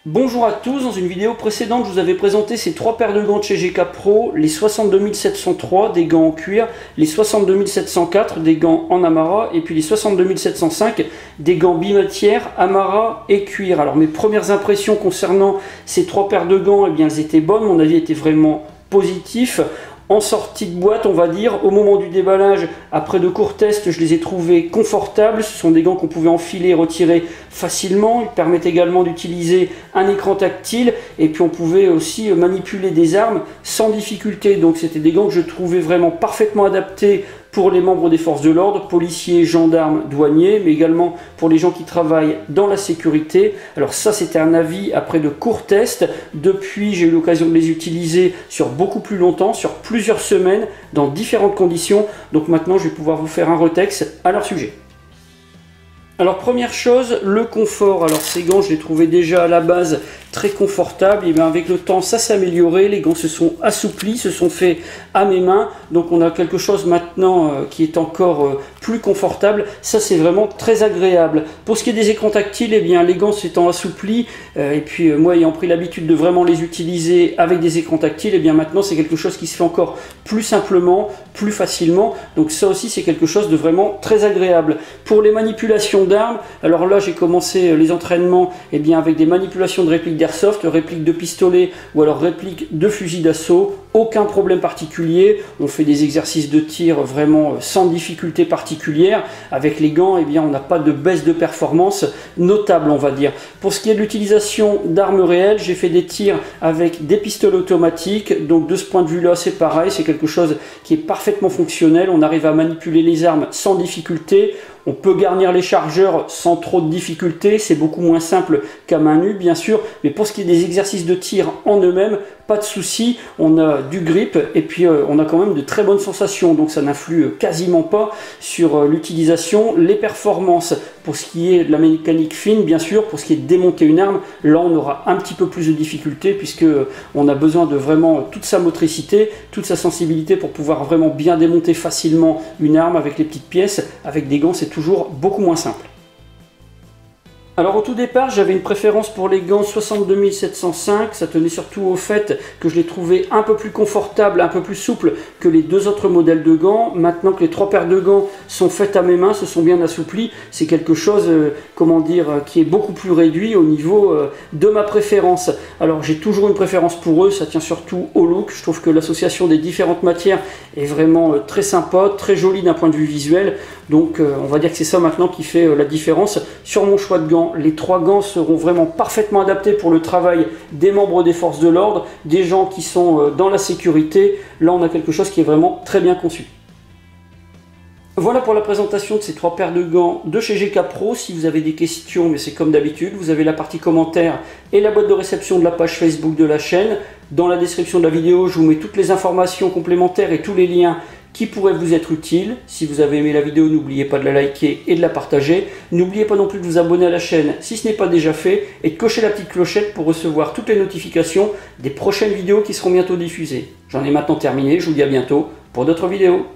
Bonjour à tous, dans une vidéo précédente je vous avais présenté ces trois paires de gants de chez GK Pro, les 62703 des gants en cuir, les 62704 des gants en Amara et puis les 62705 des gants bimatière, Amara et cuir. Alors mes premières impressions concernant ces trois paires de gants, eh bien elles étaient bonnes, mon avis était vraiment positif. En sortie de boîte, on va dire, au moment du déballage, après de courts tests, je les ai trouvés confortables. Ce sont des gants qu'on pouvait enfiler et retirer facilement. Ils permettent également d'utiliser un écran tactile. Et puis on pouvait aussi manipuler des armes sans difficulté. Donc c'était des gants que je trouvais vraiment parfaitement adaptés pour les membres des forces de l'ordre, policiers, gendarmes, douaniers, mais également pour les gens qui travaillent dans la sécurité. Alors ça, c'était un avis après de courts tests. Depuis, j'ai eu l'occasion de les utiliser sur beaucoup plus longtemps, sur plusieurs semaines, dans différentes conditions. Donc maintenant, je vais pouvoir vous faire un retex à leur sujet. Alors première chose, le confort. Alors ces gants, je les trouvais déjà à la base très confortables. Et bien avec le temps, ça s'est amélioré. Les gants se sont assouplis, se sont faits à mes mains. Donc on a quelque chose maintenant qui est encore plus confortable. Ça, c'est vraiment très agréable. Pour ce qui est des écrans tactiles, eh bien les gants s'étant assouplis et puis moi ayant pris l'habitude de vraiment les utiliser avec des écrans tactiles, eh bien maintenant c'est quelque chose qui se fait encore plus simplement, plus facilement. Donc ça aussi, c'est quelque chose de vraiment très agréable. Pour les manipulations d'armes, alors là j'ai commencé les entraînements bien avec des manipulations de répliques d'airsoft, répliques de pistolet ou alors répliques de fusil d'assaut. Aucun problème particulier, on fait des exercices de tir vraiment sans difficulté particulière. Avec les gants, on n'a pas de baisse de performance notable, on va dire. Pour ce qui est de l'utilisation d'armes réelles, j'ai fait des tirs avec des pistolets automatiques, donc de ce point de vue-là, c'est pareil, c'est quelque chose qui est parfaitement fonctionnel. On arrive à manipuler les armes sans difficulté. On peut garnir les chargeurs sans trop de difficulté, c'est beaucoup moins simple qu'à main nue bien sûr, mais pour ce qui est des exercices de tir en eux-mêmes, pas de souci, on a du grip et puis on a quand même de très bonnes sensations, donc ça n'influe quasiment pas sur l'utilisation, les performances. Pour ce qui est de la mécanique fine, bien sûr, pour ce qui est de démonter une arme, là on aura un petit peu plus de difficulté puisque on a besoin de vraiment toute sa motricité, toute sa sensibilité pour pouvoir vraiment bien démonter facilement une arme avec les petites pièces. Avec des gants, c'est toujours beaucoup moins simple. Alors au tout départ, j'avais une préférence pour les gants 62705, ça tenait surtout au fait que je les trouvais un peu plus confortables, un peu plus souples que les deux autres modèles de gants. Maintenant que les trois paires de gants sont faites à mes mains, se sont bien assouplis, c'est quelque chose, qui est beaucoup plus réduit au niveau de ma préférence. Alors j'ai toujours une préférence pour eux, ça tient surtout au look. Je trouve que l'association des différentes matières est vraiment très sympa, très jolie d'un point de vue visuel. Donc on va dire que c'est ça maintenant qui fait la différence sur mon choix de gants. Les trois gants seront vraiment parfaitement adaptés pour le travail des membres des forces de l'ordre, des gens qui sont dans la sécurité. Là, on a quelque chose qui est vraiment très bien conçu. Voilà pour la présentation de ces trois paires de gants de chez GK Pro. Si vous avez des questions, mais c'est comme d'habitude, vous avez la partie commentaires et la boîte de réception de la page Facebook de la chaîne. Dans la description de la vidéo, je vous mets toutes les informations complémentaires et tous les liens qui pourraient vous être utiles. Si vous avez aimé la vidéo, n'oubliez pas de la liker et de la partager. N'oubliez pas non plus de vous abonner à la chaîne si ce n'est pas déjà fait et de cocher la petite clochette pour recevoir toutes les notifications des prochaines vidéos qui seront bientôt diffusées. J'en ai maintenant terminé, je vous dis à bientôt pour d'autres vidéos.